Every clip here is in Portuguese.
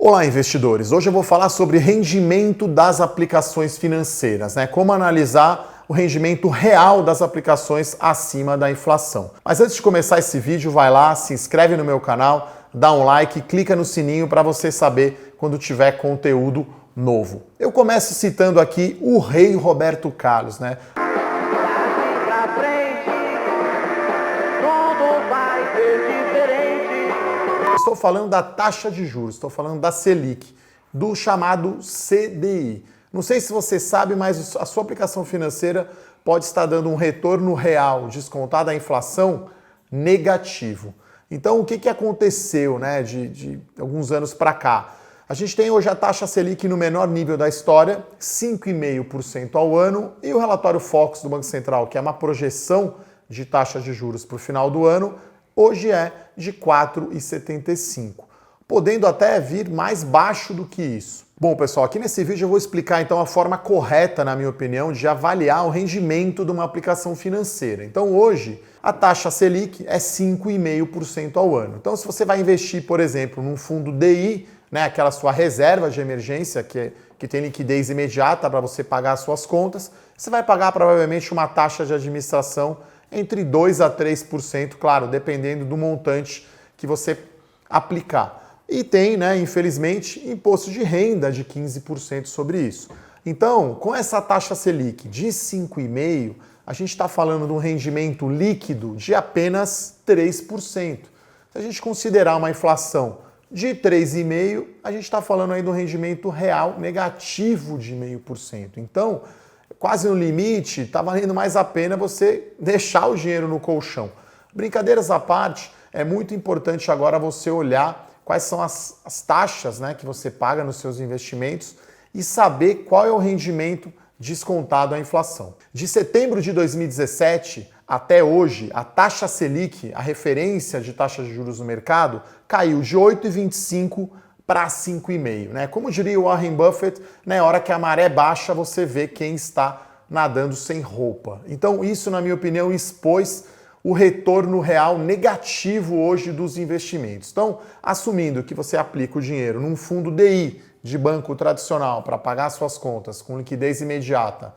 Olá, investidores! Hoje eu vou falar sobre rendimento das aplicações financeiras, Como analisar o rendimento real das aplicações acima da inflação. Mas antes de começar esse vídeo, vai lá, se inscreve no meu canal, dá um like, clica no sininho para você saber quando tiver conteúdo novo. Eu começo citando aqui o rei Roberto Carlos, Estou falando da taxa de juros, estou falando da Selic, do chamado CDI. Não sei se você sabe, mas a sua aplicação financeira pode estar dando um retorno real, descontado a inflação, negativo. Então, o que aconteceu de alguns anos para cá? A gente tem hoje a taxa Selic no menor nível da história, 5,5% ao ano, e o relatório Focus do Banco Central, que é uma projeção de taxa de juros para o final do ano, hoje é de 4,75%, podendo até vir mais baixo do que isso. Bom, pessoal, aqui nesse vídeo eu vou explicar então a forma correta, na minha opinião, de avaliar o rendimento de uma aplicação financeira. Então hoje a taxa Selic é 5,5% ao ano. Então se você vai investir, por exemplo, num fundo DI, aquela sua reserva de emergência que tem liquidez imediata para você pagar as suas contas, você vai pagar provavelmente uma taxa de administração entre 2% a 3%, claro, dependendo do montante que você aplicar. E tem, infelizmente, imposto de renda de 15% sobre isso. Então, com essa taxa Selic de 5,5%, a gente está falando de um rendimento líquido de apenas 3%. Se a gente considerar uma inflação de 3,5%, a gente está falando aí de um rendimento real negativo de 0,5%. Então, quase no limite, está valendo mais a pena você deixar o dinheiro no colchão. Brincadeiras à parte, é muito importante agora você olhar quais são as taxas que você paga nos seus investimentos e saber qual é o rendimento descontado à inflação. De setembro de 2017 até hoje, a taxa Selic, a referência de taxa de juros no mercado, caiu de 8,25% para 5,5%. Como diria o Warren Buffett, na hora que a maré baixa, você vê quem está nadando sem roupa. Então isso, na minha opinião, expôs o retorno real negativo hoje dos investimentos. Então, assumindo que você aplica o dinheiro num fundo DI de banco tradicional para pagar suas contas com liquidez imediata,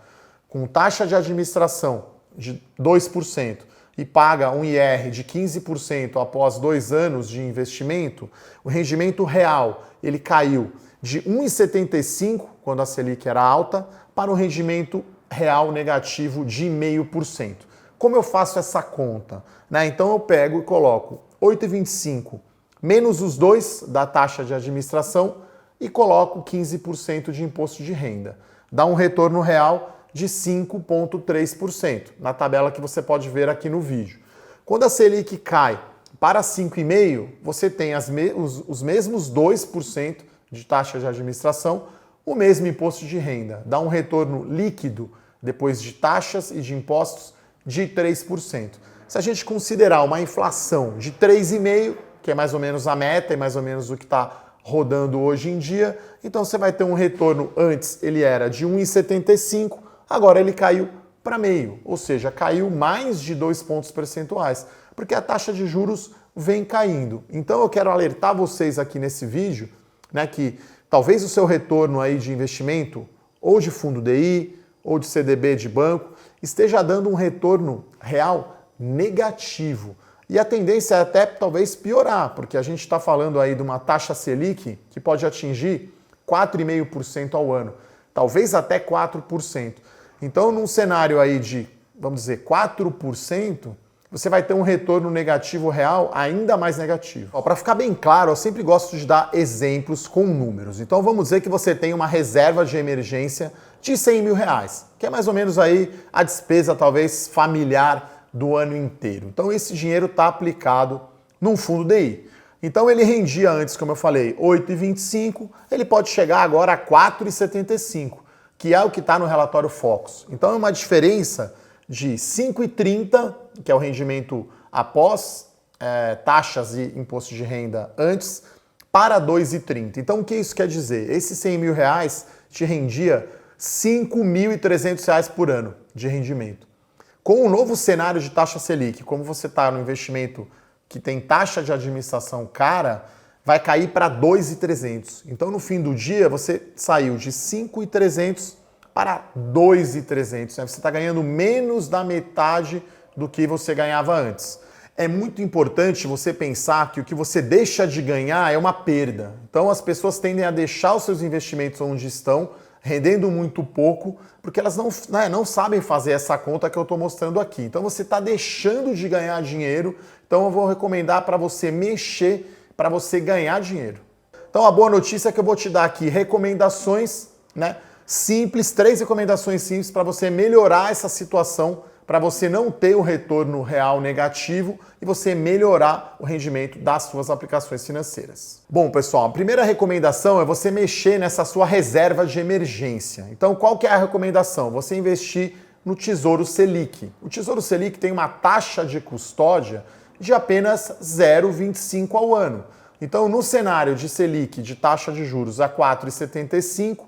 com taxa de administração de 2%, e paga um IR de 15% após 2 anos de investimento, o rendimento real ele caiu de 1,75% quando a Selic era alta para um rendimento real negativo de 0,5%. Como eu faço essa conta? Então eu pego e coloco 8,25 menos os 2 da taxa de administração e coloco 15% de imposto de renda. Dá um retorno real de 5,3%, na tabela que você pode ver aqui no vídeo. Quando a Selic cai para 5,5%, você tem os mesmos 2% de taxa de administração, o mesmo imposto de renda. Dá um retorno líquido, depois de taxas e de impostos, de 3%. Se a gente considerar uma inflação de 3,5%, que é mais ou menos a meta e mais ou menos o que está rodando hoje em dia, então você vai ter um retorno, antes ele era de 1,75%, agora ele caiu para 0,5%, ou seja, caiu mais de 2 pontos percentuais, porque a taxa de juros vem caindo. Então eu quero alertar vocês aqui nesse vídeo, que talvez o seu retorno aí de investimento, ou de fundo DI, ou de CDB de banco, esteja dando um retorno real negativo. E a tendência é até talvez piorar, porque a gente está falando aí de uma taxa Selic que pode atingir 4,5% ao ano, talvez até 4%. Então, num cenário aí de, vamos dizer, 4%, você vai ter um retorno negativo real ainda mais negativo. Para ficar bem claro, eu sempre gosto de dar exemplos com números. Então, vamos dizer que você tem uma reserva de emergência de R$100 mil, que é mais ou menos aí a despesa, talvez, familiar do ano inteiro. Então, esse dinheiro está aplicado num fundo DI. Então, ele rendia antes, como eu falei, 8,25, ele pode chegar agora a 4,75. Que é o que está no relatório Focus. Então é uma diferença de 5,30, que é o rendimento após taxas e imposto de renda antes, para 2,30. Então o que isso quer dizer? Esses R$100 mil te rendia R$ 5.300 por ano de rendimento. Com o novo cenário de taxa Selic, como você está no investimento que tem taxa de administração cara, vai cair para 2.300. Então, no fim do dia, você saiu de 5.300 para 2.300. Né? Você está ganhando menos da metade do que você ganhava antes. É muito importante você pensar que o que você deixa de ganhar é uma perda. Então, as pessoas tendem a deixar os seus investimentos onde estão, rendendo muito pouco, porque elas não sabem fazer essa conta que eu estou mostrando aqui. Então, você está deixando de ganhar dinheiro. Então, eu vou recomendar para você mexer para você ganhar dinheiro. Então a boa notícia é que eu vou te dar aqui recomendações, né, simples, 3 recomendações simples para você melhorar essa situação, para você não ter o retorno real negativo e você melhorar o rendimento das suas aplicações financeiras. Bom, pessoal, a primeira recomendação é você mexer nessa sua reserva de emergência. Então, qual que é a recomendação? Você investir no Tesouro Selic. O Tesouro Selic tem uma taxa de custódia de apenas 0,25 ao ano. Então, no cenário de Selic, de taxa de juros a 4,75,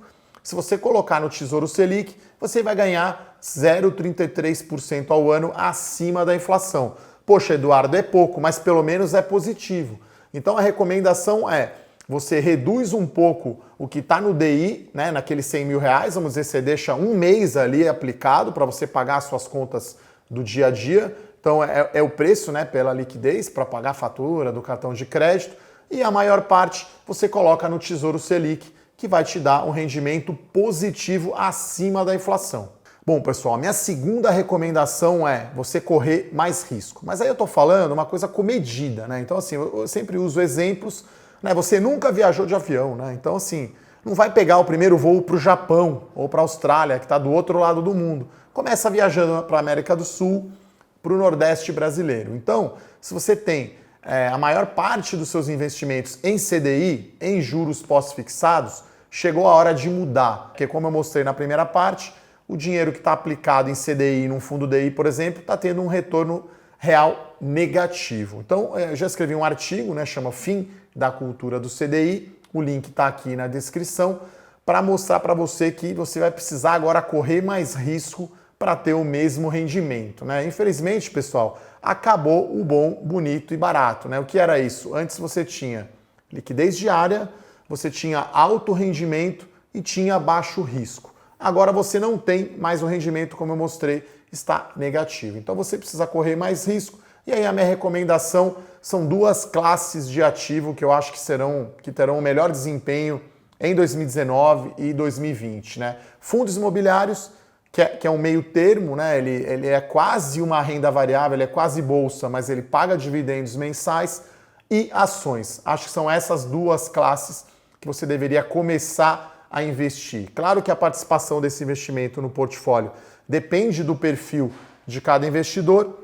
se você colocar no Tesouro Selic, você vai ganhar 0,33% ao ano acima da inflação. Poxa, Eduardo, é pouco, mas pelo menos é positivo. Então, a recomendação é você reduz um pouco o que está no DI, né, naqueles 100 mil reais, vamos dizer, você deixa um mês ali aplicado para você pagar as suas contas do dia a dia. Então é o preço, né, pela liquidez para pagar a fatura do cartão de crédito, e a maior parte você coloca no Tesouro Selic, que vai te dar um rendimento positivo acima da inflação. Bom, pessoal, a minha segunda recomendação é você correr mais risco. Mas aí eu estou falando uma coisa comedida, né? Então, assim, eu sempre uso exemplos, né? Você nunca viajou de avião, né? Então, assim, não vai pegar o primeiro voo para o Japão ou para a Austrália, que está do outro lado do mundo. Começa viajando para a América do Sul, para o Nordeste brasileiro. Então, se você tem a maior parte dos seus investimentos em CDI, em juros pós-fixados, chegou a hora de mudar. Porque, como eu mostrei na primeira parte, o dinheiro que está aplicado em CDI, num fundo DI, por exemplo, está tendo um retorno real negativo. Então, eu já escrevi um artigo, né, chama Fim da Cultura do CDI, o link está aqui na descrição, para mostrar para você que você vai precisar agora correr mais risco para ter o mesmo rendimento, né? Infelizmente, pessoal, acabou o bom, bonito e barato, né? O que era isso? Antes você tinha liquidez diária, você tinha alto rendimento e tinha baixo risco. Agora você não tem mais o rendimento, como eu mostrei, está negativo. Então você precisa correr mais risco. E aí a minha recomendação são 2 classes de ativo que eu acho que terão o melhor desempenho em 2019 e 2020, né? Fundos imobiliários, que é um meio termo, né? Ele é quase uma renda variável, ele é quase bolsa, mas ele paga dividendos mensais, e ações. Acho que são essas 2 classes que você deveria começar a investir. Claro que a participação desse investimento no portfólio depende do perfil de cada investidor,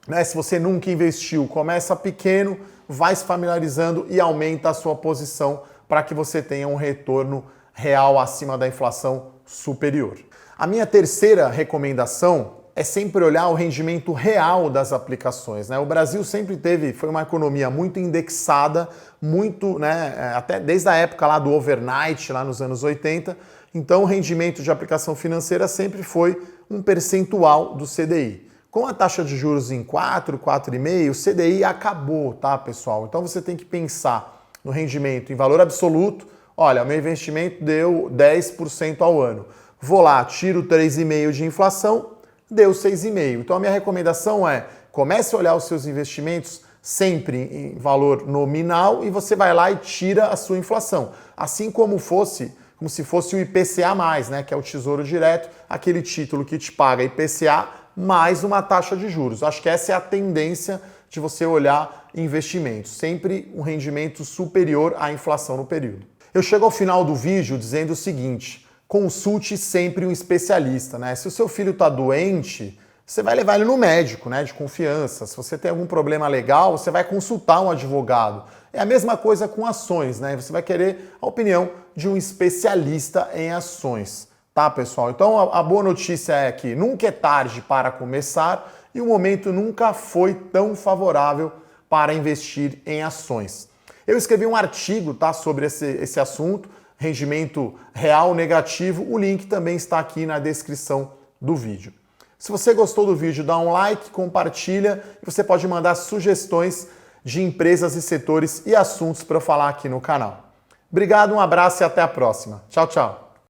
né? Se você nunca investiu, começa pequeno, vai se familiarizando e aumenta a sua posição para que você tenha um retorno real acima da inflação superior. A minha terceira recomendação é sempre olhar o rendimento real das aplicações, né? O Brasil sempre foi uma economia muito indexada, muito, né, até desde a época lá do overnight, lá nos anos 80. Então o rendimento de aplicação financeira sempre foi um percentual do CDI. Com a taxa de juros em 4, 4,5, o CDI acabou, tá, pessoal? Então você tem que pensar no rendimento em valor absoluto. Olha, meu investimento deu 10% ao ano. Vou lá, tiro 3,5% de inflação, deu 6,5%. Então a minha recomendação é, comece a olhar os seus investimentos sempre em valor nominal e você vai lá e tira a sua inflação. Assim como se fosse o IPCA+, né, que é o Tesouro Direto, aquele título que te paga IPCA mais uma taxa de juros. Acho que essa é a tendência de você olhar investimentos, sempre um rendimento superior à inflação no período. Eu chego ao final do vídeo dizendo o seguinte: consulte sempre um especialista, né? Se o seu filho está doente, você vai levar ele no médico, né, de confiança. Se você tem algum problema legal, você vai consultar um advogado. É a mesma coisa com ações, né? Você vai querer a opinião de um especialista em ações, tá, pessoal? Então a boa notícia é que nunca é tarde para começar e o momento nunca foi tão favorável para investir em ações. Eu escrevi um artigo, tá, sobre esse assunto, rendimento real negativo. O link também está aqui na descrição do vídeo. Se você gostou do vídeo, dá um like, compartilha e você pode mandar sugestões de empresas e setores e assuntos para eu falar aqui no canal. Obrigado, um abraço e até a próxima. Tchau, tchau.